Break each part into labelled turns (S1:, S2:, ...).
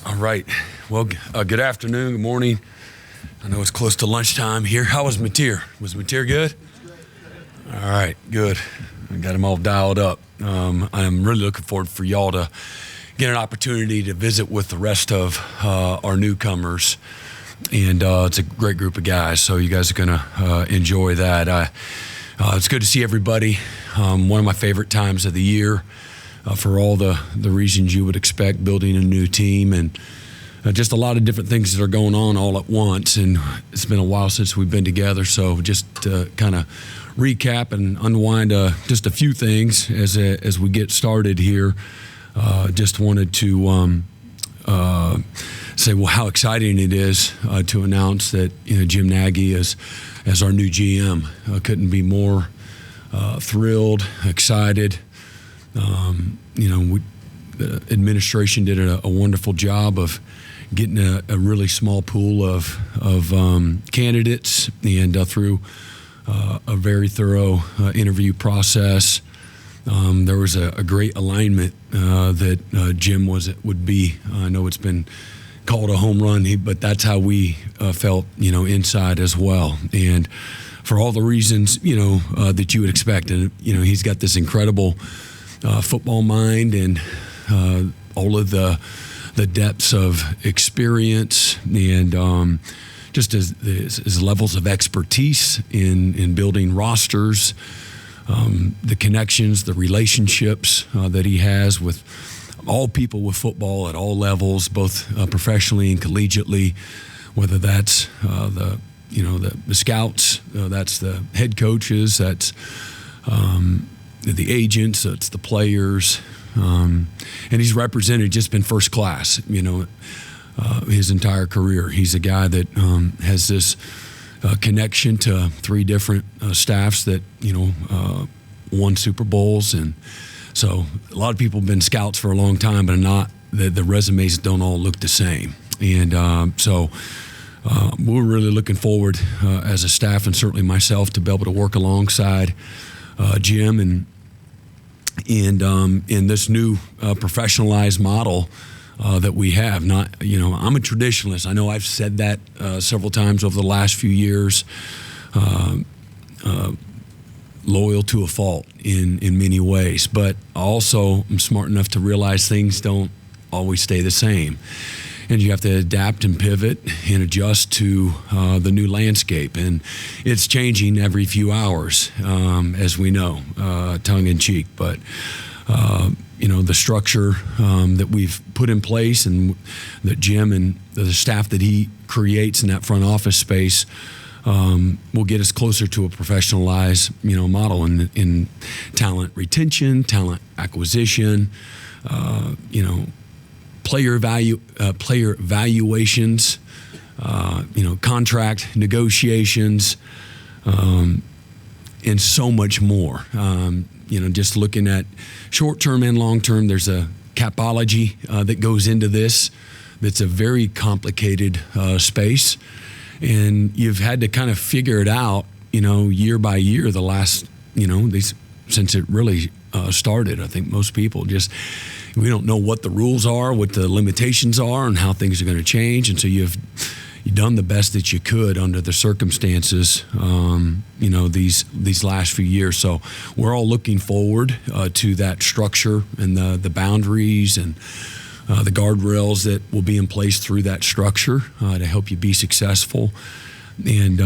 S1: All right. Well, good afternoon, good morning. I know it's close to lunchtime here. How was Mateer? Was Mateer good? All right, good. I got him all dialed up. I'm really looking forward for y'all to get an opportunity to visit with the rest of our newcomers. And it's a great group of guys, so you guys are going to enjoy that. It's good to see everybody. One of my favorite times of the year. For all the reasons you would expect, building a new team and just a lot of different things that are going on all at once. And it's been a while since we've been together, so just to kind of recap and unwind just a few things as we get started here. Just wanted to say, well, how exciting it is to announce that Jim Nagy as our new GM. Couldn't be more thrilled, excited. The administration did a wonderful job of getting a really small pool of candidates, and through a very thorough interview process, there was a great alignment that Jim would be. I know it's been called a home run, but that's how we felt, inside as well. And for all the reasons, that you would expect. And, he's got this incredible football mind and all of the depths of experience and just his levels of expertise in building rosters, the connections, the relationships that he has with all people with football at all levels, both professionally and collegiately, whether that's the scouts, that's the head coaches, that's the agents, it's the players, and he's represented, just been first class, his entire career. He's a guy that has this connection to three different staffs that, won Super Bowls. And so a lot of people have been scouts for a long time, but the resumes don't all look the same. And so we're really looking forward as a staff, and certainly myself, to be able to work alongside Jim and in this new professionalized model that we have. I'm a traditionalist. I know I've said that several times over the last few years. Loyal to a fault in many ways, but also I'm smart enough to realize things don't always stay the same. And you have to adapt and pivot and adjust to the new landscape. And it's changing every few hours, as we know, tongue in cheek. But, the structure that we've put in place and that Jim and the staff that he creates in that front office space will get us closer to a professionalized, model in talent retention, talent acquisition, player valuations, contract negotiations, and so much more. Just looking at short-term and long-term, there's a capology that goes into this. That's a very complicated space, and you've had to kind of figure it out, year by year. The last, since it really started. I think most people we don't know what the rules are, what the limitations are, and how things are going to change. And so you've done the best that you could under the circumstances, these last few years. So we're all looking forward to that structure and the boundaries and the guardrails that will be in place through that structure to help you be successful. And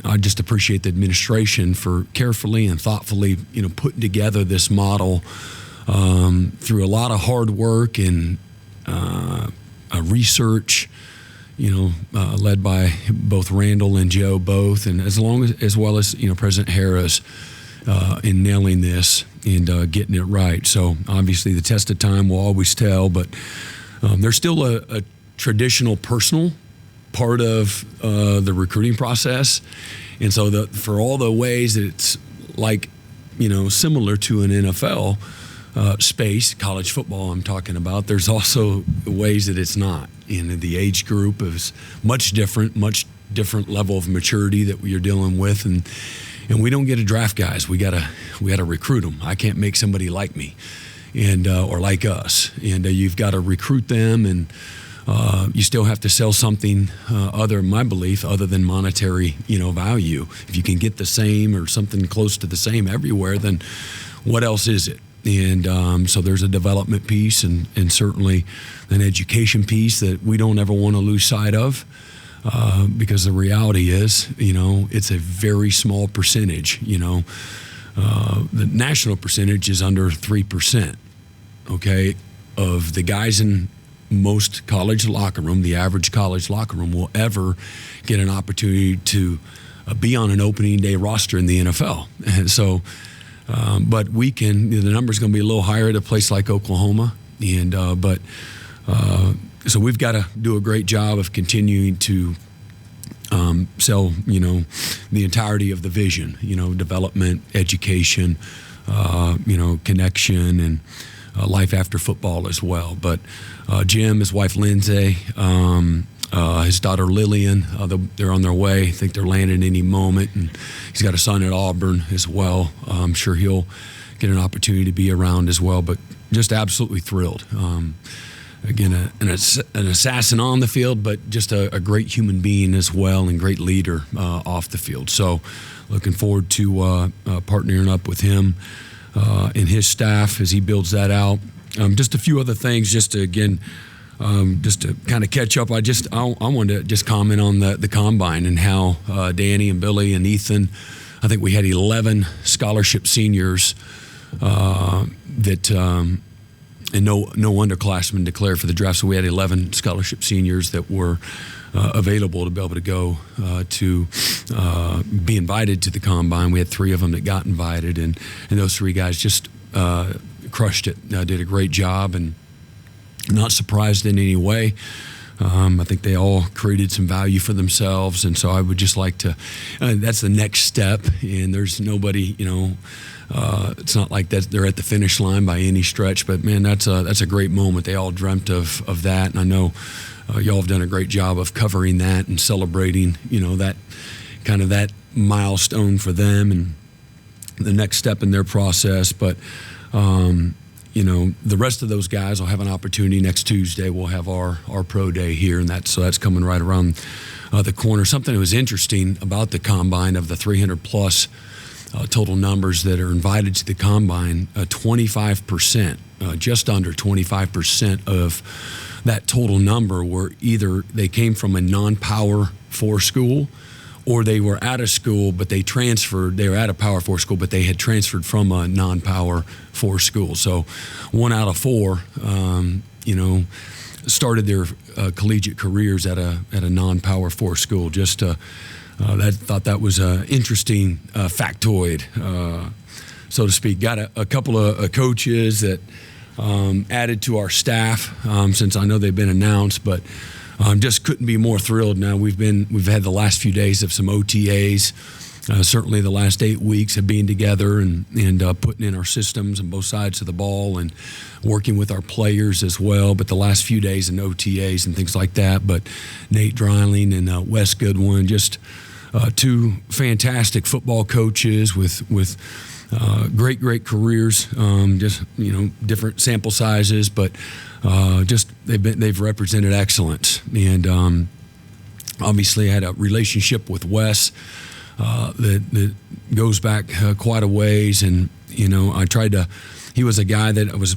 S1: I just appreciate the administration for carefully and thoughtfully, putting together this model through a lot of hard work and research, led by both Randall and Joe both, and as well as President Harris in nailing this and getting it right. So obviously the test of time will always tell, but there's still a traditional personal part of the recruiting process, and so for all the ways that it's like similar to an NFL space, college football I'm talking about, there's also ways that it's not. The age group is much different level of maturity that you're dealing with, and we don't get to draft guys. We gotta recruit them. I can't make somebody like me. and or like us, and you've got to recruit them, and you still have to sell something my belief, other than monetary, value. If you can get the same or something close to the same everywhere, then what else is it? And so there's a development piece and certainly an education piece that we don't ever want to lose sight of, because the reality is, it's a very small percentage. The national percentage is under 3%, okay, of the guys in most college locker room, the average college locker room, will ever get an opportunity to be on an opening day roster in the NFL. And so, but we can, the number's going to be a little higher at a place like Oklahoma. And, so we've got to do a great job of continuing to sell, the entirety of the vision, development, education, connection, and life after football as well. But Jim, his wife Lindsay, his daughter Lillian, they're on their way. I think they're landing any moment. And he's got a son at Auburn as well. I'm sure he'll get an opportunity to be around as well. But just absolutely thrilled. Again, an assassin on the field, but just a great human being as well, and great leader off the field. So looking forward to partnering up with him and his staff as he builds that out. Just a few other things, just to kind of catch up. I wanted to just comment on the combine and how Danny and Billy and Ethan, I think we had 11 scholarship seniors and no underclassmen declared for the draft. So we had 11 scholarship seniors that were available to be able to go to be invited to the combine. We had 3 of them that got invited, and those 3 guys just crushed it. Did a great job, and not surprised in any way. I think they all created some value for themselves, and so I would just like to. That's the next step, and there's nobody, it's not like that they're at the finish line by any stretch. But man, that's a great moment. They all dreamt of that, and I know y'all have done a great job of covering that and celebrating, that kind of that milestone for them and the next step in their process. But the rest of those guys will have an opportunity next Tuesday. We'll have our pro day here, and that's coming right around the corner. Something that was interesting about the combine, of the 300 plus total numbers that are invited to the combine, 25%, just under 25% of that total number were either they came from a non-Power 4 school, or they were out of school, but they transferred. They were at a Power 4 school, but they had transferred from a non-Power 4 school. So 1 out of 4, started their collegiate careers at a non-Power 4 school. Just thought that was an interesting factoid, so to speak. Got a couple of coaches that added to our staff since I know they've been announced, but just couldn't be more thrilled. Now we've had the last few days of some OTAs, certainly the last 8 weeks of being together and putting in our systems on both sides of the ball and working with our players as well. But the last few days in OTAs and things like that. But Nate Dreiling and Wes Goodwin, just 2 fantastic football coaches with great careers. Just different sample sizes, but just they've represented excellence. And obviously I had a relationship with Wes that goes back quite a ways, and I tried to. He was a guy that I was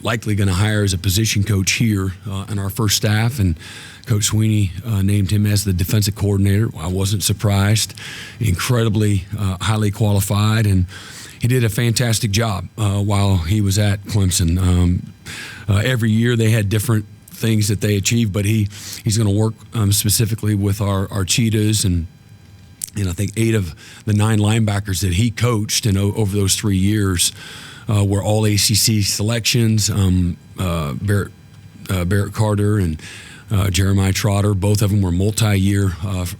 S1: likely going to hire as a position coach here on our first staff, and Coach Sweeney named him as the defensive coordinator. I wasn't surprised. Incredibly highly qualified, and he did a fantastic job while he was at Clemson. Every year they had different things that they achieved, but he's going to work specifically with our Cheetahs, and I think 8 of the 9 linebackers that he coached and over those 3 years were all ACC selections. Barrett Carter and Jeremiah Trotter, both of them were multi-year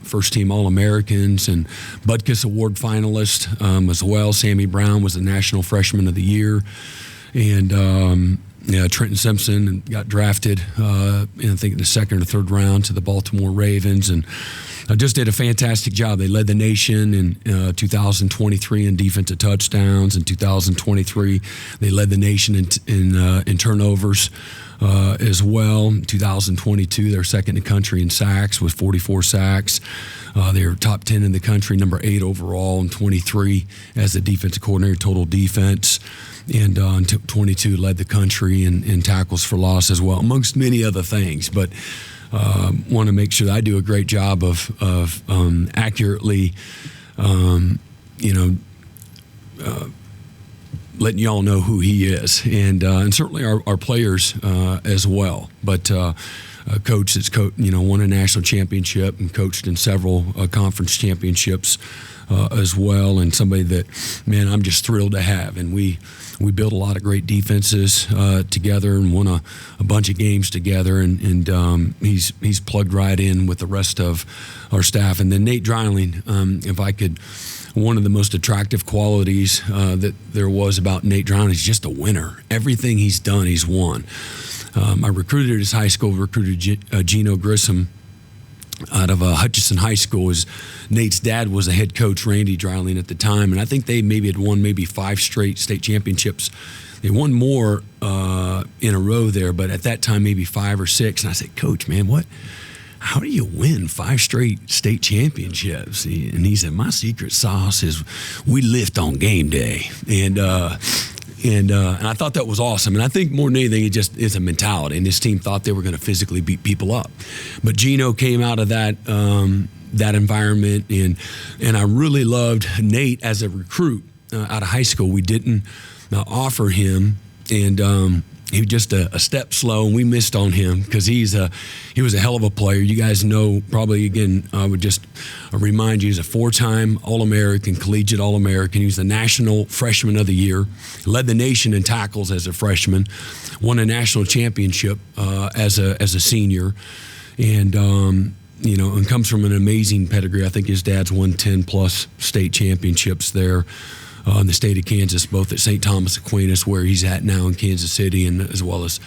S1: first-team All-Americans and Butkus Award finalists as well. Sammy Brown was the National Freshman of the Year. And Trenton Simpson, and got drafted, I think in the second or third round to the Baltimore Ravens, and just did a fantastic job. They led the nation in 2023 in defensive touchdowns. In 2023, they led the nation in turnovers as well. In 2022, they're second in the country in sacks with 44 sacks. They're top 10 in the country, number 8 overall, and 23 as the defensive coordinator, total defense. And in 22, led the country in tackles for loss as well, amongst many other things. But want to make sure that I do a great job of accurately, letting y'all know who he is, and certainly our players as well. But a coach that's won a national championship and coached in several conference championships as well, and somebody that, man, I'm just thrilled to have. And we built a lot of great defenses together and won a bunch of games together, and he's plugged right in with the rest of our staff. And then Nate Dreiling, if I could, one of the most attractive qualities that there was about Nate Dreiling is just a winner. Everything he's done, he's won. I recruited at his high school, Gino Grissom out of Hutchinson High School. Nate's dad was a head coach, Randy Dreiling, at the time, and I think they had won 5 straight state championships. They won more in a row there, but at that time maybe 5 or 6. And I said, Coach, man, how do you win 5 straight state championships? And he said, my secret sauce is we lift on game day. And I thought that was awesome. And I think more than anything, it just is a mentality. And this team thought they were going to physically beat people up. But Gino came out of that environment, and I really loved Nate as a recruit out of high school. We didn't offer him, and he was just a step slow, and we missed on him because he was a hell of a player. You guys know, probably, again, I would just remind you, he's a 4-time All-American, collegiate All-American. He was the National Freshman of the Year, led the nation in tackles as a freshman, won a national championship as a senior, and comes from an amazing pedigree. I think his dad's won 10-plus state championships there in the state of Kansas, both at St. Thomas Aquinas, where he's at now in Kansas City, and as well as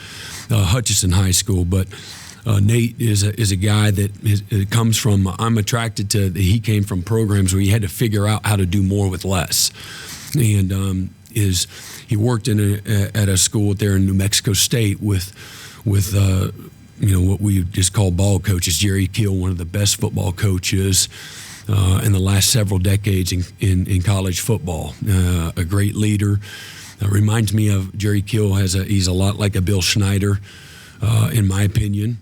S1: Hutchinson High School. But Nate is a guy that comes from, I'm attracted to, he came from programs where he had to figure out how to do more with less. And he worked at a school there in New Mexico State with what we just call ball coaches. Jerry Keel, one of the best football coaches in the last several decades in college football. A great leader. Reminds me of Jerry Keel. He's a lot like a Bill Schneider, in my opinion.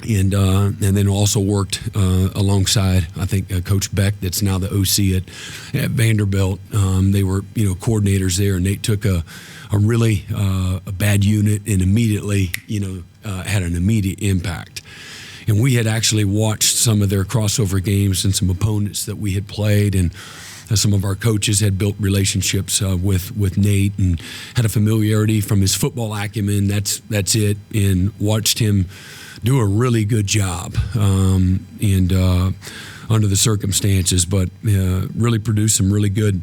S1: And then also worked alongside, I think, Coach Beck, that's now the OC at Vanderbilt. They were coordinators there, and Nate took a really bad unit and immediately had an immediate impact. And we had actually watched some of their crossover games and some opponents that we had played, and some of our coaches had built relationships with Nate and had a familiarity from his football acumen. That's it, and watched him do a really good job under the circumstances, but really produced some really good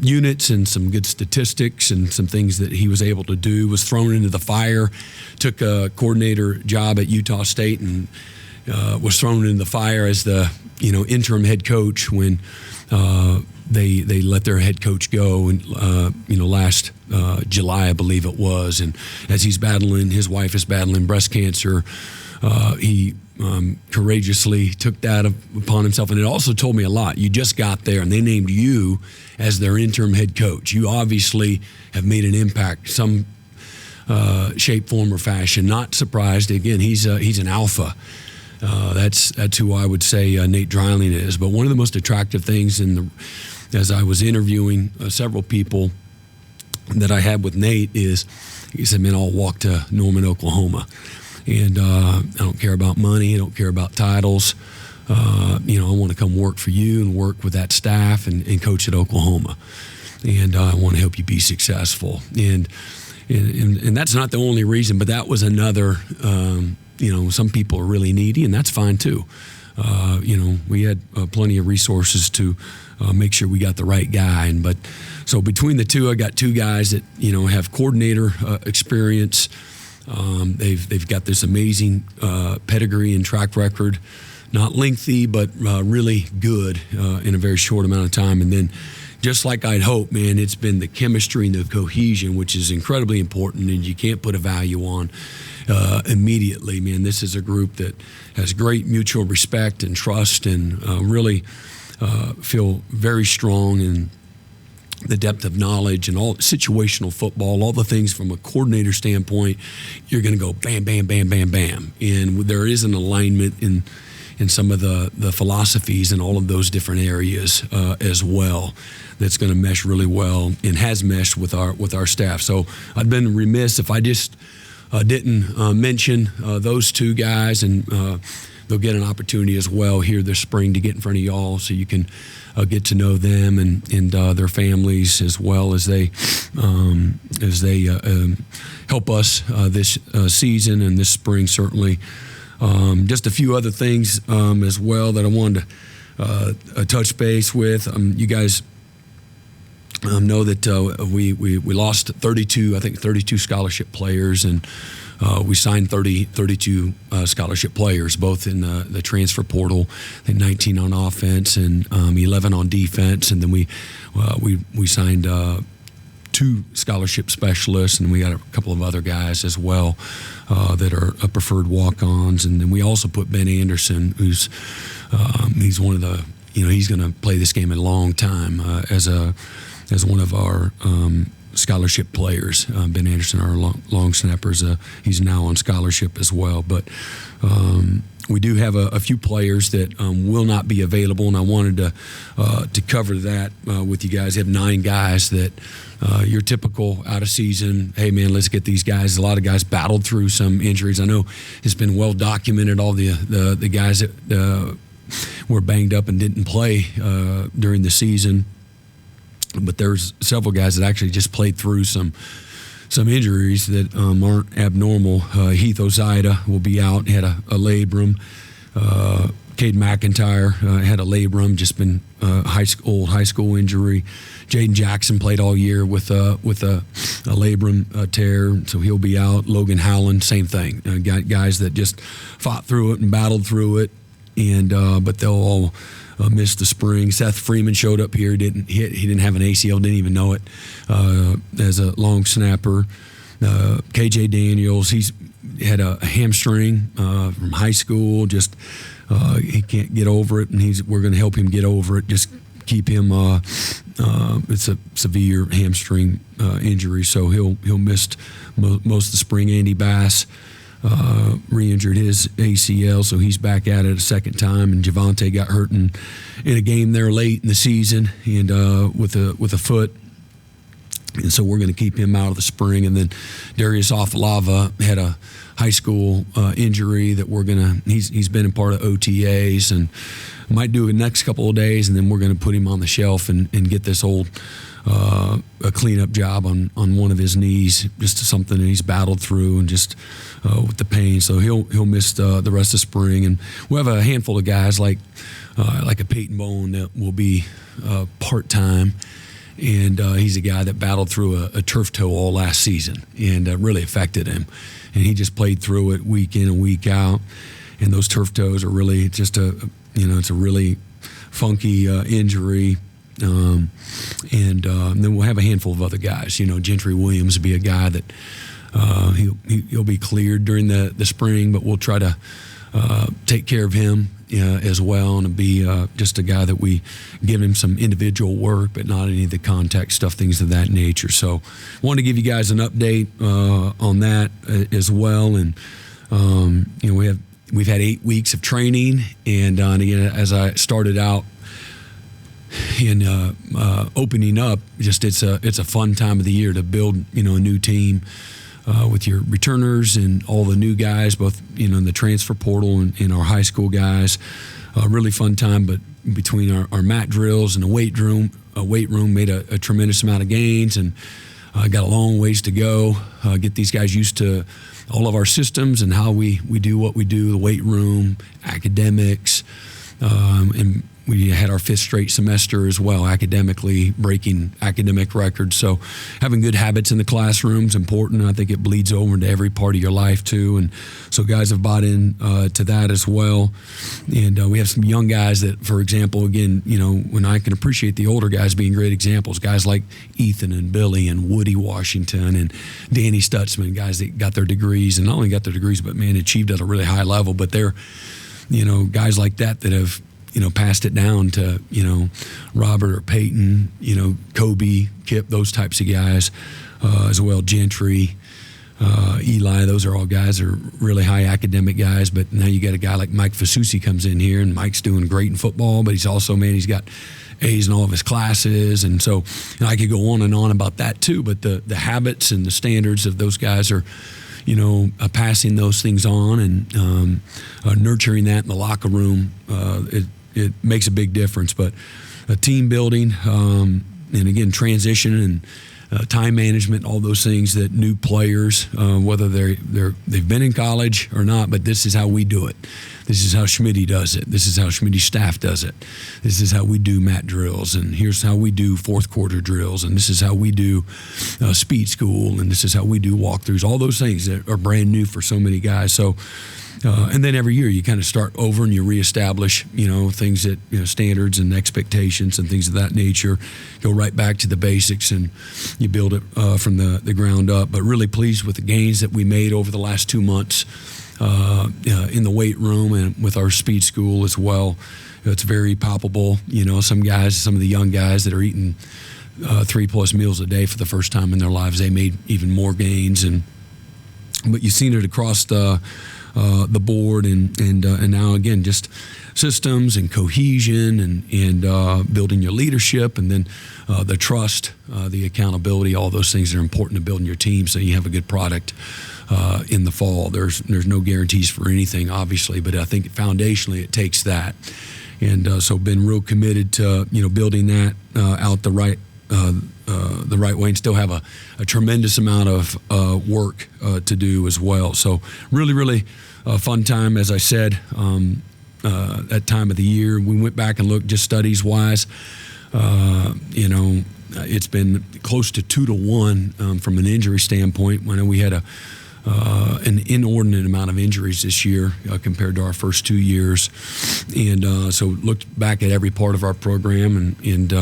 S1: units and some good statistics and some things that he was able to do. Was thrown into the fire, took a coordinator job at Utah State, and was thrown into the fire as the interim head coach when they let their head coach go, and last July, I believe it was. And as his wife is battling breast cancer, he courageously took that upon himself. And it also told me a lot. You just got there, and they named you as their interim head coach. You obviously have made an impact, some shape, form, or fashion. Not surprised. Again, he's an alpha. That's who I would say Nate Dreiling is. But one of the most attractive things as I was interviewing several people that I had with Nate is, he said, man, I'll walk to Norman, Oklahoma. And I don't care about money. I don't care about titles. I want to come work for you and work with that staff and coach at Oklahoma. And I want to help you be successful. And that's not the only reason, but that was another. Some people are really needy, and that's fine too. We had plenty of resources to make sure we got the right guy. So between the two, I got two guys that have coordinator experience. They've got this amazing pedigree and track record, not lengthy, but really good in a very short amount of time. And then, just like I'd hoped, man, it's been the chemistry and the cohesion, which is incredibly important, and you can't put a value on immediately, man. This is a group that has great mutual respect and trust, and really feel very strong in the depth of knowledge and all situational football, all the things from a coordinator standpoint. You're going to go bam, bam, bam, bam, bam, and there is an alignment in some of the philosophies in all of those different areas as well. That's going to mesh really well and has meshed with our staff. So I'd been remiss if I just didn't mention those two guys, and they'll get an opportunity as well here this spring to get in front of y'all, so you can get to know them and their families, as well as they help us this season and this spring certainly. Just a few other things as well that I wanted to touch base with. You guys know that we lost 32 scholarship players, and we signed 32 scholarship players, both in the transfer portal, and 19 on offense and 11 on defense, and then we signed 2 scholarship specialists, and we got a couple of other guys as well that are preferred walk-ons. And then we also put Ben Anderson, who's he's one of the he's going to play this game a long time as one of our scholarship players. Ben Anderson, our long snappers, he's now on scholarship as well. But we do have a few players that will not be available, and I wanted to cover that with you guys. You have 9 guys that your typical out of season, hey man, let's get these guys. A lot of guys battled through some injuries. I know it's been well documented, all the guys that were banged up and didn't play during the season. But there's several guys that actually just played through some injuries that aren't abnormal. Heath Ozida will be out, had a labrum. Cade McIntyre had a labrum, just been high school injury. Jayden Jackson played all year with a labrum tear, so he'll be out. Logan Howland, same thing. Got guys that just fought through it and battled through it, and but they'll all missed the spring. Seth Freeman showed up here. He didn't have an ACL. Didn't even know it as a long snapper. KJ Daniels. He's had a hamstring from high school. Just he can't get over it, and we're going to help him get over it. Just keep him. It's a severe hamstring injury, so he'll miss most of the spring. Andy Bass re-injured his ACL, so he's back at it a second time. And Javante got hurt in a game there late in the season, and with a foot, and so we're going to keep him out of the spring. And then Darius Afalava had a high school injury that he's been a part of OTAs and might do it next couple of days, and then we're going to put him on the shelf and get this old a cleanup job on one of his knees, just something that he's battled through, and just with the pain. So he'll miss the rest of spring. And we'll have a handful of guys like a Peyton Bowen that will be part-time, and he's a guy that battled through a turf toe all last season, and really affected him. And he just played through it week in and week out. And those turf toes are really just it's a really funky injury. And then we'll have a handful of other guys. Gentry Williams will be a guy that he'll be cleared during the spring, but we'll try to take care of him as well, and be just a guy that we give him some individual work, but not any of the contact stuff, things of that nature. So I wanted to give you guys an update on that as well. And we've had 8 weeks of training, and again, as I started out in opening up, just it's a fun time of the year to build a new team with your returners and all the new guys, both in the transfer portal and our high school guys. Really fun time, but between our mat drills and the weight room made a tremendous amount of gains, and got a long ways to go. Get these guys used to all of our systems and how we do what we do, the weight room, academics, and we had our 5th straight semester as well, academically breaking academic records. So having good habits in the classroom is important. I think it bleeds over into every part of your life too. And so guys have bought in to that as well. And we have some young guys that, for example, again, when I can appreciate the older guys being great examples, guys like Ethan and Billy and Woody Washington and Danny Stutzman, guys that got their degrees, and not only got their degrees, but man, achieved at a really high level. But they're, guys like that have, passed it down to, Robert or Peyton, Kobe, Kip, those types of guys, as well, Gentry, Eli. Those are all guys that are really high academic guys. But now you got a guy like Mike Fasusi comes in here, and Mike's doing great in football, but he's also, he's got A's in all of his classes. And so I could go on and on about that too. But the habits and the standards of those guys are, passing those things on and nurturing that in the locker room. It makes a big difference. But team building and again, transition and time management, all those things that new players, whether they've been in college or not, but this is how we do it. This is how Schmitty does it. This is how Schmitty's staff does it. This is how we do mat drills, and here's how we do fourth quarter drills, and this is how we do speed school, and this is how we do walkthroughs. All those things that are brand new for so many guys. So, and then every year you kind of start over and you reestablish, things that, standards and expectations and things of that nature. Go right back to the basics and you build it from the ground up. But really pleased with the gains that we made over the last 2 months in the weight room and with our speed school as well. It's very palpable. Some of the young guys that are eating 3+ meals a day for the first time in their lives, they made even more gains. But you've seen it across the board, and now again, just systems and cohesion and building your leadership, and then the trust, the accountability, all those things that are important to building your team so you have a good product in the fall. There's no guarantees for anything, obviously, but I think foundationally it takes that. And so been real committed to building that out the right way, and still have a tremendous amount of work to do as well. So really fun time, as I said, that time of the year. We went back and looked just studies wise. It's been close to 2 to 1 from an injury standpoint. I know we had an inordinate amount of injuries this year compared to our first 2 years, and so looked back at every part of our program and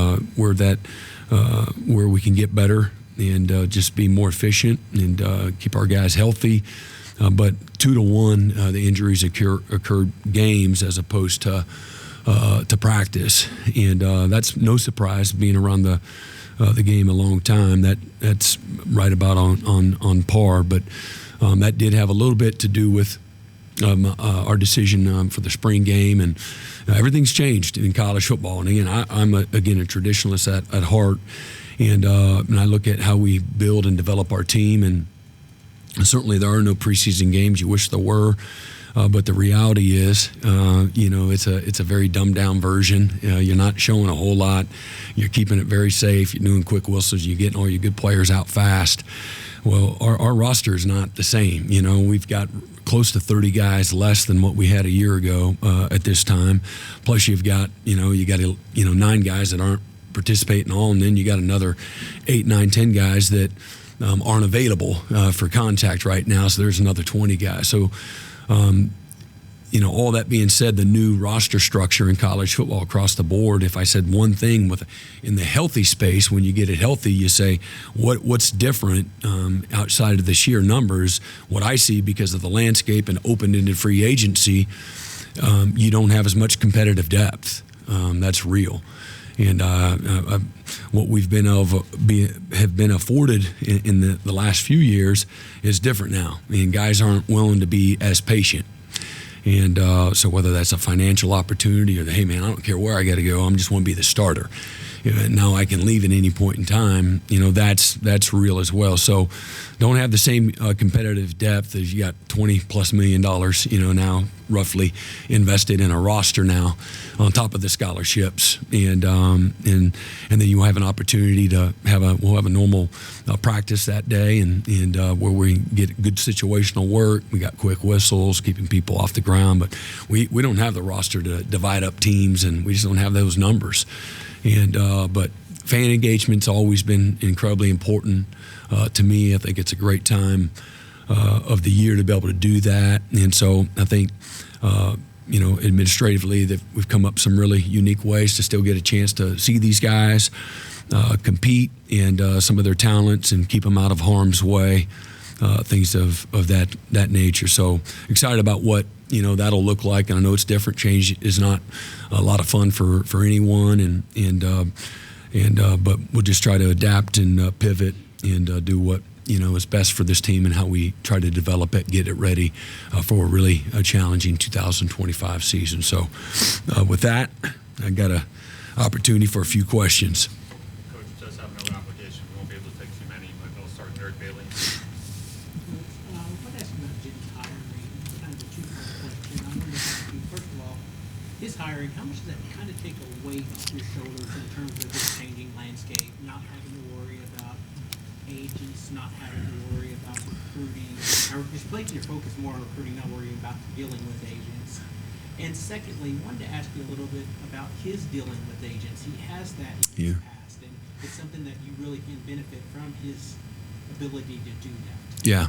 S1: where we can get better and just be more efficient and keep our guys healthy. But 2 to 1, the injuries occurred games as opposed to practice, and that's no surprise. Being around the game a long time, that's right about on par. But that did have a little bit to do with our decision for the spring game, and everything's changed in college football. And again, I'm a traditionalist at heart, and I look at how we build and develop our team, and certainly there are no preseason games. You wish there were, but the reality is, it's a very dumbed down version. You're not showing a whole lot. You're keeping it very safe. You're doing quick whistles. You're getting all your good players out fast. Well, our roster is not the same. We've got close to 30 guys less than what we had a year ago at this time. Plus, you've got 9 guys that aren't participating all, and then you got another 8, 9, 10 guys that aren't available for contact right now. So there's another 20 guys. So, all that being said, the new roster structure in college football across the board, if I said one thing in the healthy space, when you get it healthy, you say, what's different outside of the sheer numbers? What I see, because of the landscape and open-ended free agency, you don't have as much competitive depth. That's real. And what we've have been afforded in the last few years is different now. Guys aren't willing to be as patient. And so whether that's a financial opportunity or hey man, I don't care where I got to go, I just want to be the starter. now I can leave at any point in time. That's real as well. So don't have the same competitive depth as you got $20+ million, now roughly invested in a roster now on top of the scholarships, and then you have an opportunity to we'll have a normal practice that day, and where we get good situational work. We got quick whistles, keeping people off the ground, but we don't have the roster to divide up teams, and we just don't have those numbers. And but fan engagement's always been incredibly important to me. I think it's a great time of the year to be able to do that, and so I think administratively that we've come up some really unique ways to still get a chance to see these guys compete and some of their talents and keep them out of harm's way, things of that nature. So excited about what that'll look like, and I know it's different. Change is not a lot of fun for anyone, but we'll just try to adapt and pivot and do what is best for this team and how we try to develop it, get it ready for a really challenging 2025 season. So with that, I got an opportunity for a few questions.
S2: Coach does have no application. We won't be able to take too many, but I'll start with Eric Bailey.
S3: I want to ask you about Jim's hiring, kind of a two-part question. I wanted to ask you, first of all, his hiring, how much does that kind of take a weight off your shoulders in terms of this changing landscape, not having to worry about agents, not having to worry about recruiting, or just placing your focus more on recruiting, not worrying about dealing with agents? And secondly, wanted to ask you a little bit about his dealing with agents. He has that in his past, and it's something that you really can benefit from, his ability to do that.
S1: Yeah.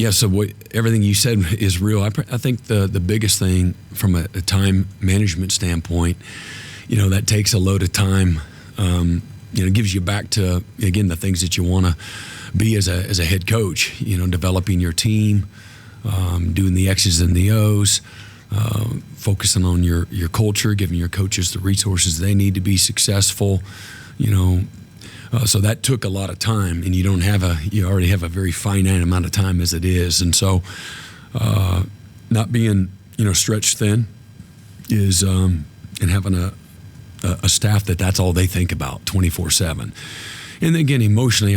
S1: So everything you said is real. I think the biggest thing from a time management standpoint, that takes a load of time. Gives you back to, again, the things that you want to be as a head coach, developing your team, doing the X's and the O's, focusing on your culture, giving your coaches the resources they need to be successful, so that took a lot of time, and you already have a very finite amount of time as it is. And so not being, stretched thin is, and having a staff that's all they think about 24/7. And again, emotionally,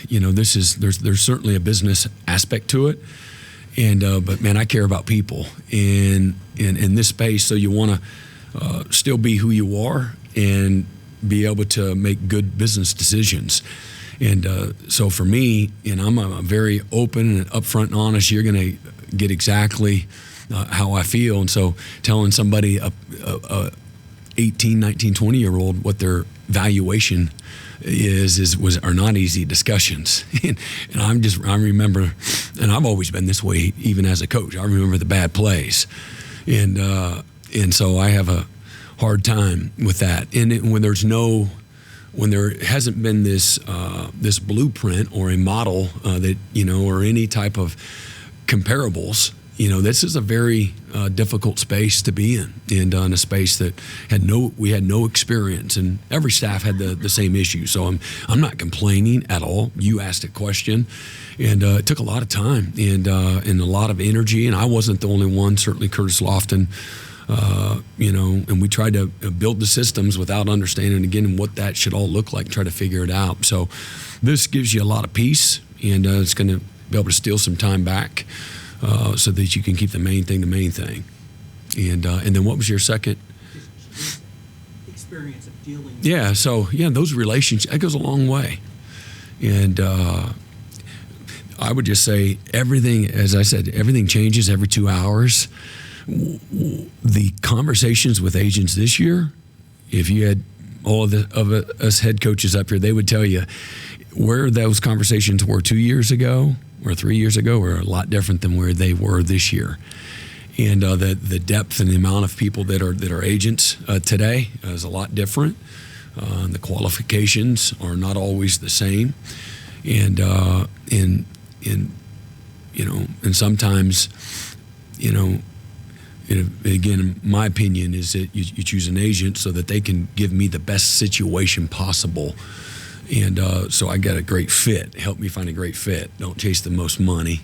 S1: there's certainly a business aspect to it, and but man, I care about people in this space. So you want to still be who you are and be able to make good business decisions. And so for me, I'm a very open and upfront and honest. You're going to get exactly how I feel, and so telling somebody a 18, 19, 20-year-old what their valuation are not easy discussions. and I remember, and I've always been this way even as a coach. I remember the bad plays, and so I have a hard time with that. And when there hasn't been this blueprint or a model that or any type of comparables. This is a very difficult space to be in, and in a space that we had no experience, and every staff had the same issue. So I'm not complaining at all. You asked a question, and it took a lot of time and a lot of energy, and I wasn't the only one. Certainly Curtis Lofton, and we tried to build the systems without understanding again what that should all look like, try to figure it out. So this gives you a lot of peace, and it's going to be able to steal some time back. So that you can keep the main thing. And then what was your second?
S3: His experience of dealing with
S1: Yeah, so those relationships, that goes a long way. And I would just say everything, as I said, everything changes every 2 hours. The conversations with agents this year, if you had all of us head coaches up here, they would tell you where those conversations were 2 years ago or 3 years ago were a lot different than where they were this year. And the depth and the amount of people that are agents today is a lot different. The qualifications are not always the same, and sometimes, again, my opinion is that you choose an agent so that they can give me the best situation possible. And so I got a great fit. Help me find a great fit. Don't chase the most money.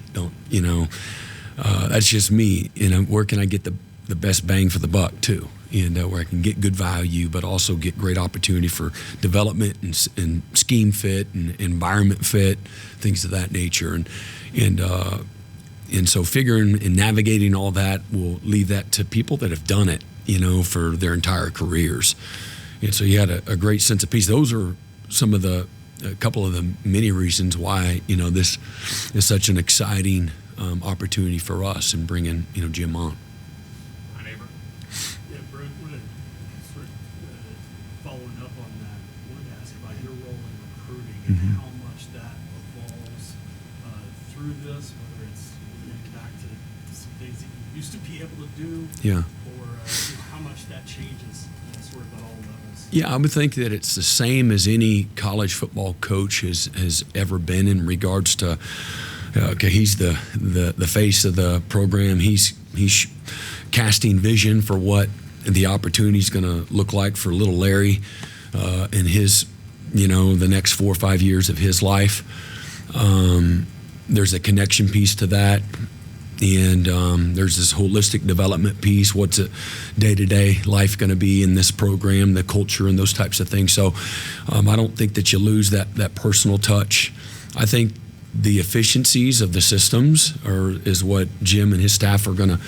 S1: That's just me. Where can I get the best bang for the buck too? and where I can get good value, but also get great opportunity for development and scheme fit and environment fit, things of that nature. And so figuring and navigating all that, will leave that to people that have done it, for their entire careers. And so you had a great sense of peace. Those are a couple of the many reasons why, this is such an exciting opportunity for us in bringing, Jim on.
S2: My neighbor.
S4: Yeah, Brent, sort of following up on that, wanted to ask about your role in recruiting and
S1: Mhm.
S4: how much that evolves through this, whether it's getting back to some things that you used to be able to do,
S1: Yeah.
S4: or how much that changes sort of at all levels.
S1: Yeah, I would think that it's the same as any college football coach has ever been in regards to, okay, he's the face of the program. He's casting vision for what the opportunity is going to look like for little Larry in his, the next 4 or 5 years of his life. There's a connection piece to that. And there's this holistic development piece. What's a day-to-day life going to be in this program, the culture, and those types of things. So I don't think that you lose that personal touch. I think the efficiencies of the systems is what Jim and his staff are going to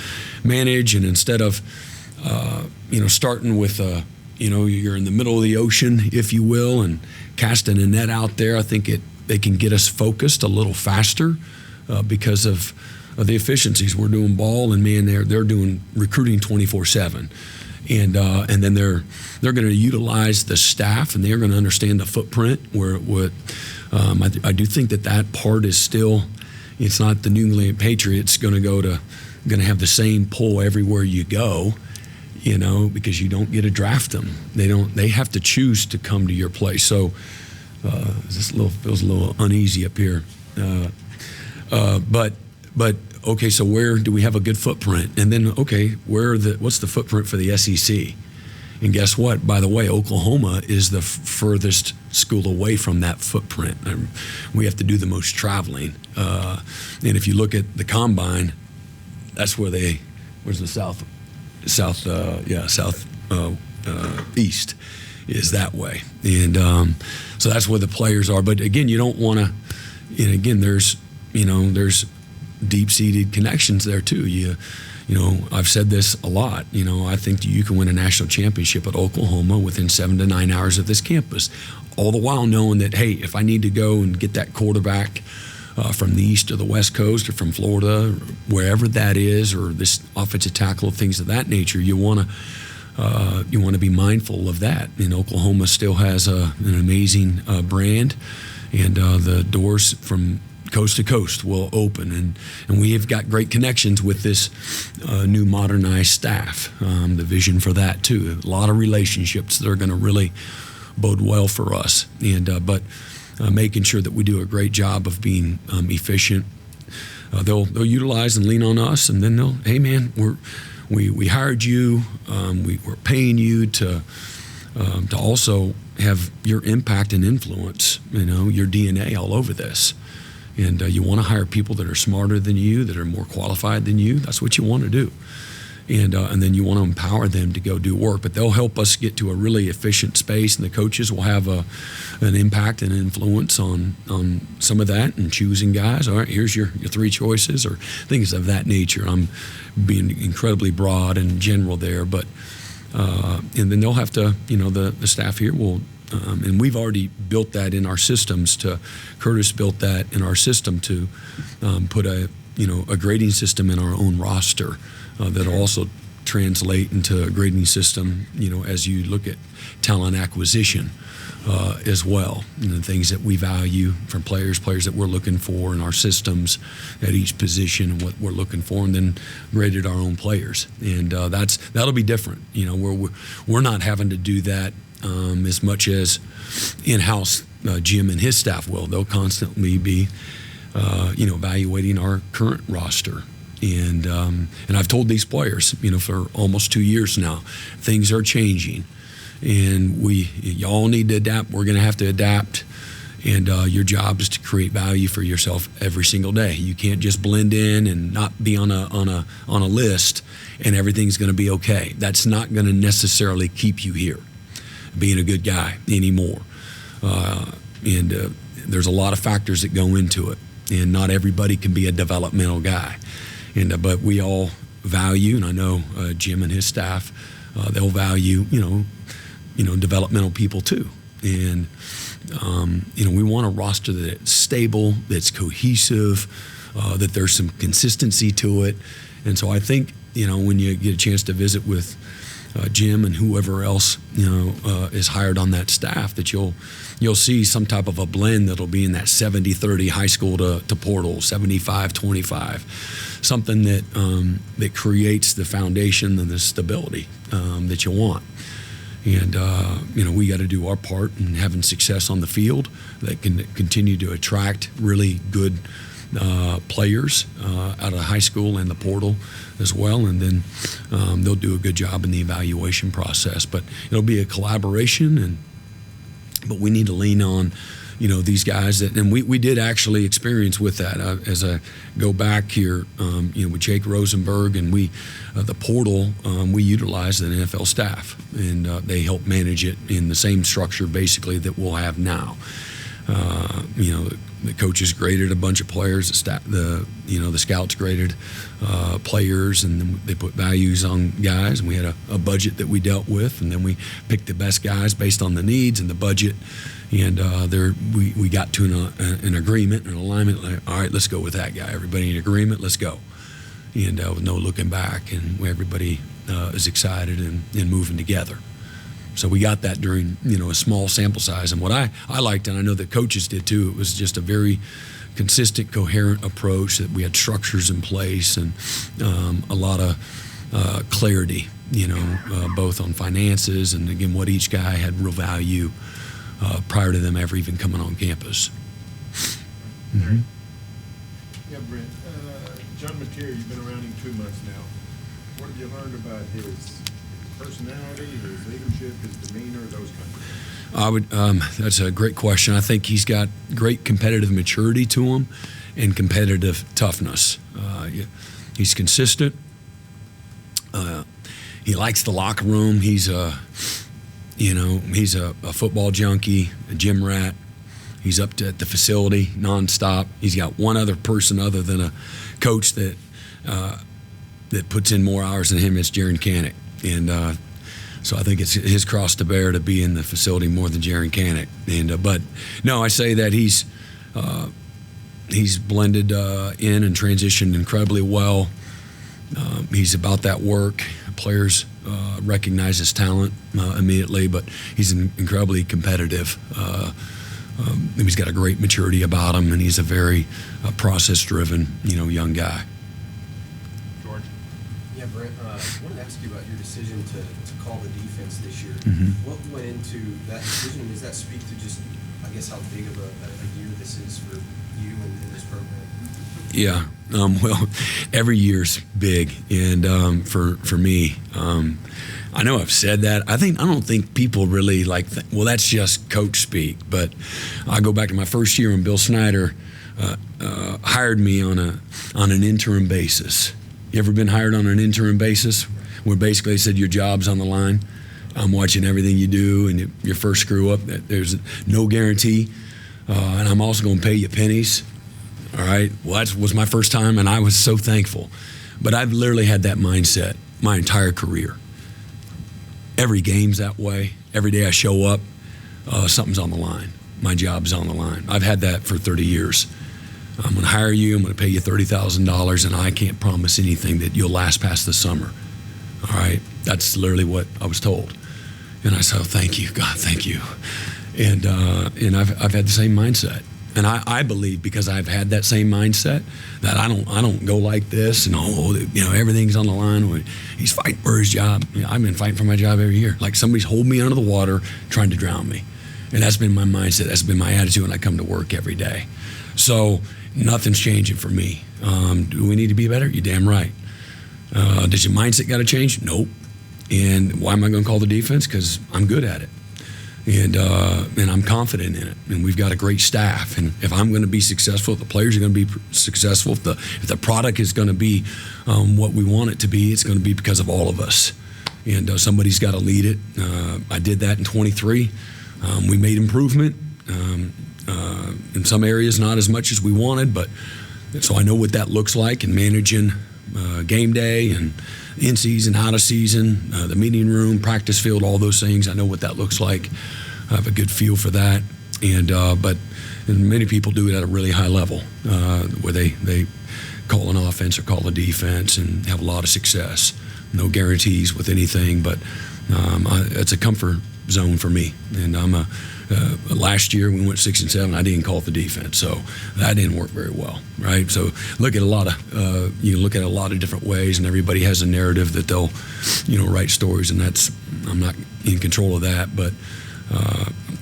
S1: manage. And instead of starting with you're in the middle of the ocean, if you will, and casting a net out there, I think they can get us focused a little faster because of the efficiencies. We're doing ball, and man, they're doing recruiting 24/7, and then they're going to utilize the staff, and they're going to understand the footprint. I do think that part is still, it's not the New England Patriots going to have the same pull everywhere you go, because you don't get to draft them. They have to choose to come to your place. So feels a little uneasy up here, but. Okay, so where do we have a good footprint? And then, okay, what's the footprint for the SEC? And guess what? By the way, Oklahoma is the furthest school away from that footprint. We have to do the most traveling. And if you look at the combine, that's where's the south east is that way. And so that's where the players are. But again, you don't want to, and again, there's deep-seated connections there too. I've said this a lot. I think you can win a national championship at Oklahoma within 7 to 9 hours of this campus, all the while knowing that, hey, if I need to go and get that quarterback from the east or the west coast or from Florida, wherever that is, or this offensive tackle, things of that nature, you want to be mindful of that. And Oklahoma still has an amazing brand, and the doors from coast to coast will open, and we have got great connections with this new modernized staff. The vision for that too, a lot of relationships that are going to really bode well for us, but making sure that we do a great job of being efficient. They'll utilize and lean on us, and then hey man, we hired you, we're paying you to also have your impact and influence, your DNA all over this. And you want to hire people that are smarter than you, that are more qualified than you. That's what you want to do. And then you want to empower them to go do work. But they'll help us get to a really efficient space, and the coaches will have an impact and influence on some of that and choosing guys. All right, here's your 3 choices, or things of that nature. I'm being incredibly broad and general there. But and then they'll have to, the staff here will, and we've already built that in our systems. Curtis built that in our system to put a grading system in our own roster that'll also translate into a grading system, as you look at talent acquisition as well, and the things that we value from players that we're looking for in our systems at each position, and what we're looking for, and then graded our own players. And that'll be different, we're not having to do that as much as in-house Jim and his staff will. They'll constantly be, evaluating our current roster. And I've told these players, for almost 2 years now, things are changing, and y'all need to adapt. We're going to have to adapt, And your job is to create value for yourself every single day. You can't just blend in and not be on a list, and everything's going to be okay. That's not going to necessarily keep you here, being a good guy anymore. There's a lot of factors that go into it, and not everybody can be a developmental guy. But we all value, and I know Jim and his staff, they'll value, developmental people too. And we want a roster that's stable, that's cohesive, that there's some consistency to it. And so I think, when you get a chance to visit with Jim and whoever else, is hired on that staff, that you'll see some type of a blend that'll be in that 70-30 high school to portal, 75-25, something that creates the foundation and the stability that you want. And, we got to do our part in having success on the field that can continue to attract really good players out of high school and the portal as well. And then they'll do a good job in the evaluation process. But it'll be a collaboration, but we need to lean on, these guys and we did actually experience with that. As I go back here, with Jake Rosenberg and the portal, we utilized an NFL staff, and they help manage it in the same structure basically that we'll have now. The coaches graded a bunch of players. The scouts graded players, and then they put values on guys. And we had a budget that we dealt with, and then we picked the best guys based on the needs and the budget. And we got to an agreement, an alignment. Like, all right, let's go with that guy. Everybody in agreement. Let's go. And with no looking back, and everybody is excited and moving together. So we got that during a small sample size. And what I liked, and I know that coaches did too, it was just a very consistent, coherent approach, that we had structures in place and a lot of clarity, both on finances and again what each guy had real value prior to them ever even coming on campus. Mm-hmm.
S5: Yeah, Brent. John Mateer, you've been around him 2 months now. What have you learned about his personality, his leadership, his demeanor, those kinds of things?
S1: That's a great question. I think he's got great competitive maturity to him and competitive toughness. He's consistent. He likes the locker room. He's a football junkie, a gym rat. He's up at the facility nonstop. He's got one other person other than a coach that puts in more hours than him. It's Jayden Canick. And so I think it's his cross to bear to be in the facility more than Jayden Canick. And but no, I say that he's blended in and transitioned incredibly well. He's about that work. Players recognize his talent immediately, but he's incredibly competitive. He's got a great maturity about him, and he's a very process-driven, young guy.
S2: George?
S6: Yeah, Brent, I wanted to ask you about your decision to call the defense this year.
S1: Mm-hmm.
S6: What went into that decision? Does that speak to just, I guess, how big of a year this is for you and this program?
S1: Yeah, well, every year's big, and for me, I know I've said that. I don't think people really well, that's just coach speak. But I go back to my first year when Bill Snyder hired me on an interim basis. You ever been hired on an interim basis where basically they said your job's on the line? I'm watching everything you do, and your first screw up, there's no guarantee, and I'm also going to pay you pennies. All right. Well, that was my first time, and I was so thankful. But I've literally had that mindset my entire career. Every game's that way. Every day I show up, something's on the line. My job's on the line. I've had that for 30 years. I'm going to hire you. I'm going to pay you $30,000, and I can't promise anything that you'll last past the summer. All right. That's literally what I was told. And I said, oh, thank you, God, thank you. And I've had the same mindset. And I believe, because I've had that same mindset, that I don't go like this and everything's on the line. He's fighting for his job. I've been fighting for my job every year. Like somebody's holding me under the water trying to drown me. And that's been my mindset. That's been my attitude when I come to work every day. So nothing's changing for me. Do we need to be better? You're damn right. Does your mindset got to change? Nope. And why am I going to call the defense? Because I'm good at it. And I'm confident in it. And we've got a great staff. And if I'm going to be successful, if the players are going to be successful, if the product is going to be what we want it to be, it's going to be because of all of us. And somebody's got to lead it. I did that in 23. We made improvement. In some areas, not as much as we wanted, but so I know what that looks like in managing game day and in season, out of season, the meeting room, practice field, all those things. I know what that looks like. I have a good feel for that. And many people do it at a really high level, where they call an offense or call a defense and have a lot of success. No guarantees with anything, but it's a comfort zone for me. And last year we went 6-7. I didn't call the defense, so that didn't work very well, right? So look at a lot of you look at it a lot of different ways, and everybody has a narrative that they'll write stories, and I'm not in control of that, but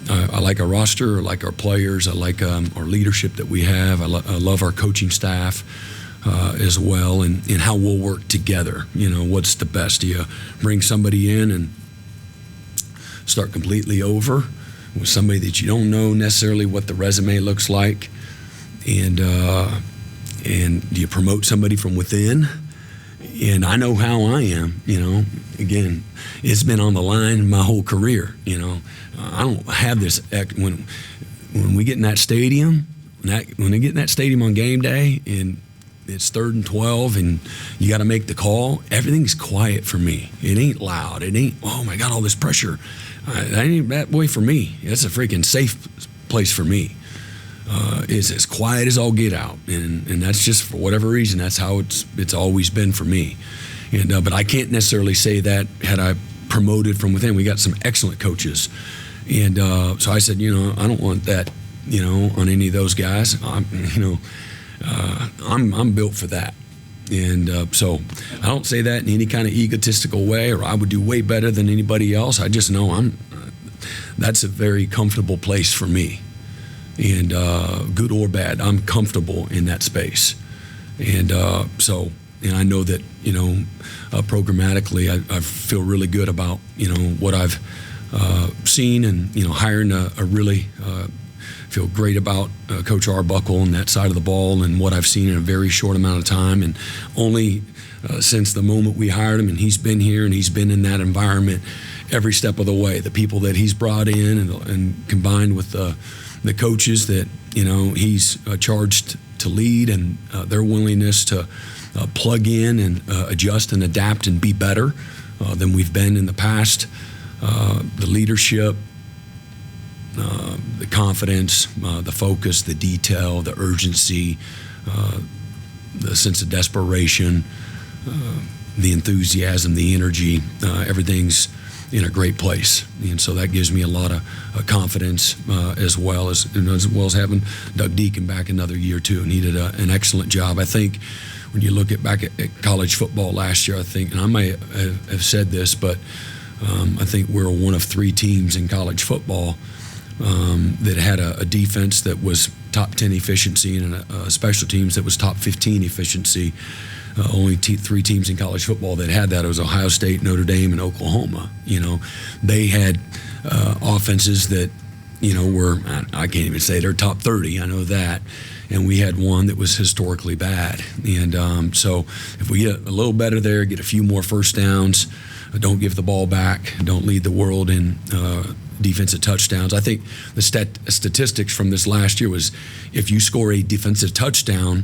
S1: I like our roster, I like our players, I like our leadership that we have. I love our coaching staff as well, and how we'll work together. What's the best? Do you bring somebody in and start completely over with somebody that you don't know necessarily what the resume looks like, and do you promote somebody from within? And I know how I am. Again, it's been on the line my whole career. I don't have this when we get in that stadium, when they get in that stadium on game day and it's 3rd and 12 and you got to make the call, everything's quiet for me. It ain't loud. It ain't, oh my God, all this pressure. That ain't that way for me. It's a freaking safe place for me. It's as quiet as all get out, and that's just for whatever reason. That's how it's always been for me. And but I can't necessarily say that had I promoted from within. We got some excellent coaches, and so I said, I don't want that, on any of those guys. I'm built for that. And so I don't say that in any kind of egotistical way, or I would do way better than anybody else. I just know that's a very comfortable place for me. And good or bad, I'm comfortable in that space. And and I know that, programmatically, I feel really good about, what I've seen, and, hiring a really feel great about Coach Arbuckle and that side of the ball and what I've seen in a very short amount of time. And only since the moment we hired him, and he's been here and he's been in that environment every step of the way. The people that he's brought in and combined with the coaches that, he's charged to lead, and their willingness to plug in and adjust and adapt and be better than we've been in the past. The leadership, the confidence, the focus, the detail, the urgency, the sense of desperation, the enthusiasm, the energy, everything's in a great place. And so that gives me a lot of confidence, as well as having Doug Deacon back another year too. And he did an excellent job. I think when you look back at college football last year, I think, and I may have said this, but I think we're one of 3 teams in college football that had a defense that was top 10 efficiency and a special teams that was top 15 efficiency. Only 3 teams in college football that had that. It was Ohio State, Notre Dame, and Oklahoma. They had offenses that, were, I can't even say they're top 30. I know that. And we had one that was historically bad. And so if we get a little better there, get a few more first downs, don't give the ball back, don't lead the world in defensive touchdowns. I think the statistics from this last year was if you score a defensive touchdown,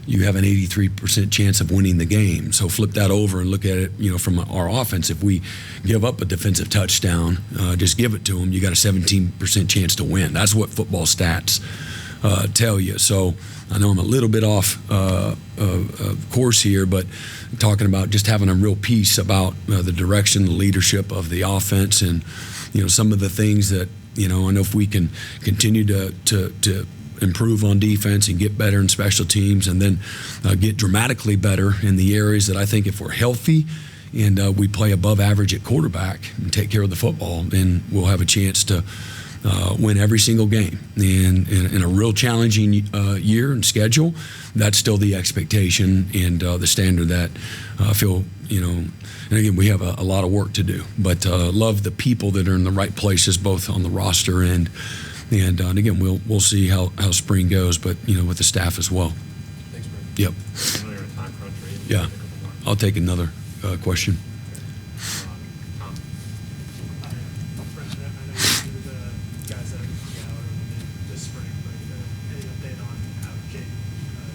S1: you have an 83% chance of winning the game. So flip that over and look at it, from our offense. If we give up a defensive touchdown, just give it to them, you got a 17% chance to win. That's what football stats tell you. So I know I'm a little bit off course here, but talking about just having a real piece about the direction, the leadership of the offense, and some of the things that I know if we can continue to improve on defense and get better in special teams, and then get dramatically better in the areas that I think if we're healthy and we play above average at quarterback and take care of the football, then we'll have a chance to win every single game. And in a real challenging year and schedule, that's still the expectation and the standard that I feel, and again, we have a lot of work to do, but love the people that are in the right places, both on the roster and again, we'll see how spring goes, but, with the staff as well.
S6: Thanks, Brent.
S1: Yep.
S2: I know you're in a time crunch, right?
S1: Yeah. I'll take another question.
S2: Tom?
S4: Brent, I know you knew the guys that are going to be out over this spring, but any update on how Jayden,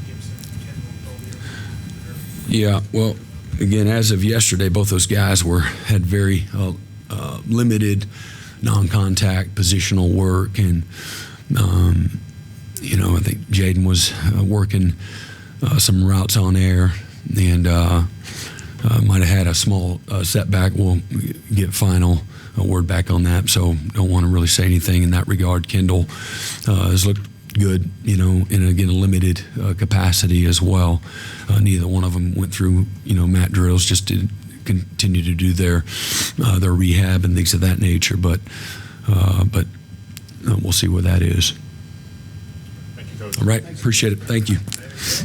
S4: Gibson, Kendel, Dolby are?
S1: Yeah, well, again, as of yesterday, both those guys had very limited non-contact positional work, and I think Jayden was working some routes on air, and might have had a small setback. We'll get final word back on that, so don't want to really say anything in that regard. Kendel has looked good, in again a limited capacity as well. Neither one of them went through mat drills, just to continue to do their rehab and things of that nature. But we'll see where that is.
S2: Thank you, Coach.
S1: All right, appreciate it. Thank you.